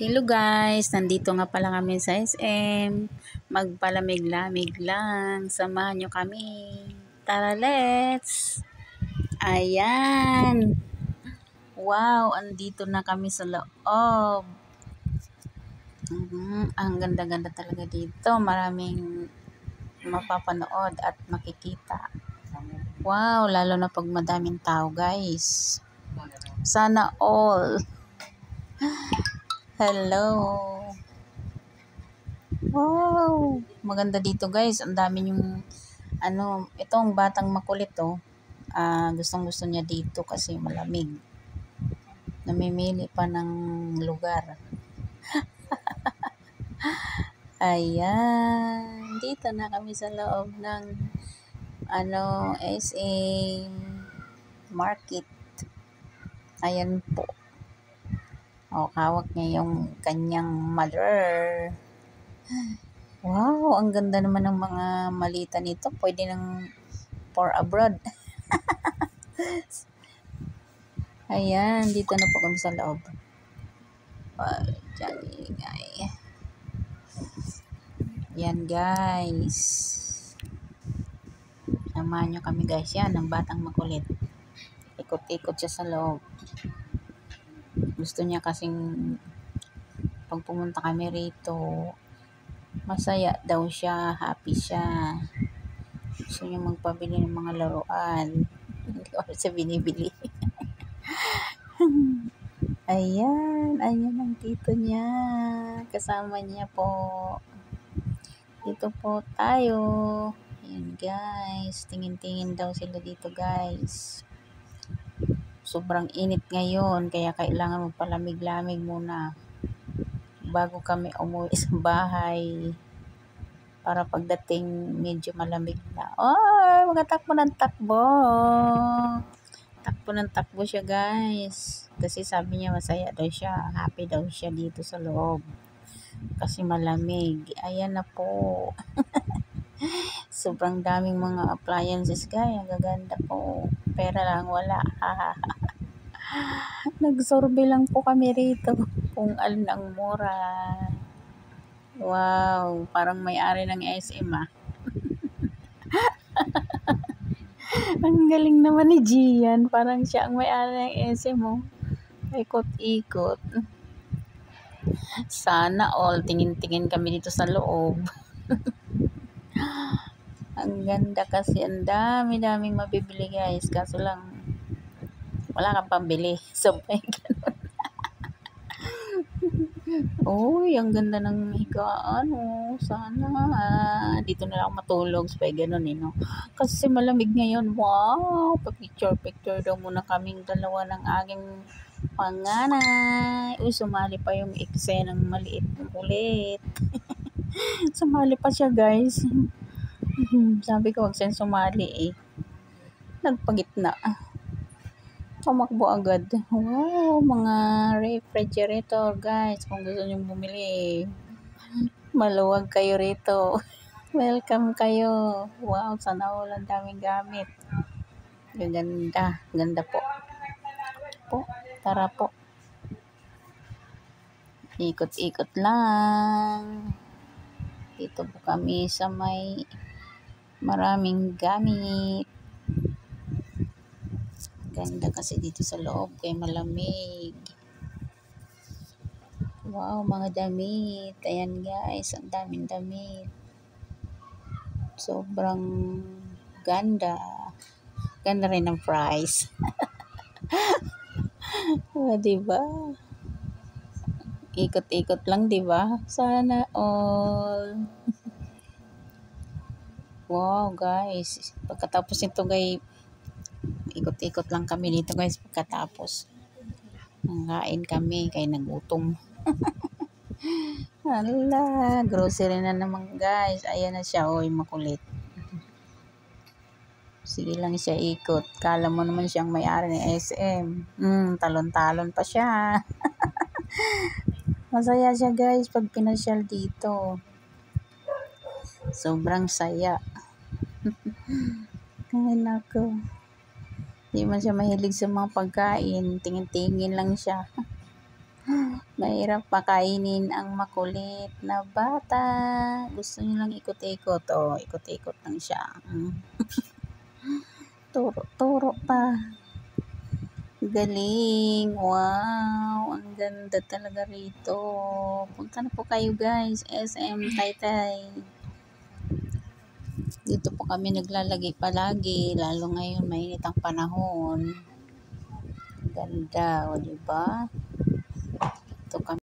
Hello guys, nandito nga pala kami sa SM. Magpalamig-lamig lang. Samahan nyo kami. Tara, let's! Ayan! Wow, andito na kami sa loob. Ang ganda-ganda talaga dito. Maraming mapapanood at makikita. Wow, lalo na pag madaming tao guys. Sana all. Hello. Wow, maganda dito guys. Ang dami yung itong batang makulit gustong-gusto niya dito kasi malamig. Namimili pa ng lugar. Ayan, dito na kami sa loob ng SA Market. Ayan po. Hawak niya yung kanyang mother. Wow, ang ganda naman ng mga malita nito. Pwede nang for abroad. Ayan, dito na po kami sa loob. Diyan, yan guys. Samahan nyo kami guys. Yan, ang batang makulit. Ikot-ikot siya sa loob. Gusto niya kasing pag pumunta kami rito, masaya daw siya, happy siya. Gusto niya magpabili ng mga laruan. Hindi ko siya binibili. Ayan ang tito niya. Kasama niya po. Dito po tayo. Ayan guys. Tingin-tingin daw sila dito guys. Sobrang init ngayon. Kaya kailangan magpalamig-lamig muna. Bago kami umuwi sa bahay. Para pagdating medyo malamig na. Oh, magatakbo ng takbo. Takbo ng takbo siya guys. Kasi sabi niya masaya daw siya. Happy daw siya dito sa loob. Kasi malamig. Ayan na po. Sobrang daming mga appliances guys. Ang gaganda po. Pera lang wala. Nagsorbe lang po kami rito. Kung alin ang mura. Wow. Parang may-ari ng SM Ang galing naman ni Gian. Parang siya ang may-ari ng SM Ikot-ikot. Sana all. Tingin-tingin kami dito sa loob. Ang ganda kasi. Ang dami-daming mabibili guys. Kaso lang wala kang pambili. Sabay ganun. Uy, ang ganda ng higaan. Sana dito na lang matulog. Sabay ganun no. Kasi malamig ngayon. Wow. Pa-picture daw muna kaming dalawa ng aking panganay. Uy, sumali pa yung eksenang maliit ng kulit. Sumali pa siya guys. Sabi ko wag siyang sumali Nagpagitna. Tumakbo agad. Wow, mga refrigerator guys. Kung gusto nyo bumili, maluwag kayo rito. Welcome kayo. Wow, sana all ang daming gamit. Ganda. Ganda po. Tara po. Ikot-ikot lang. Dito po kami sa may maraming gamit. Ganda kasi dito sa loob kay malamig. Wow, mga damit. Ayan guys, ang daming damit. Sobrang ganda. Ganda rin ang price. Diba? Ikot-ikot lang, diba? Sana all. Wow guys, pagkatapos nito guys, ikot-ikot lang kami dito guys pagkatapos. Nangain kami kay nagutom. Hala, grocery na naman guys. Ayan na siya, makulit. Sige lang siya ikot. Kala mo naman siyang may-ari ng SM. Talon-talon pa siya. Masaya siya guys pag pinasyal dito. Sobrang saya. Ay nako. Hindi man siya mahilig sa mga pagkain. Tingin-tingin lang siya. Mahirap pakainin ang makulit na bata. Gusto niya lang ikot-ikot. Oh, ikot-ikot lang siya. Turo-turo pa. Galing. Wow. Ang ganda talaga rito. Punta na po kayo guys. SM Taytay. Dito po kami naglalagay palagi. Lalo ngayon mainit ang panahon. Ganda. O diba? Ito kami.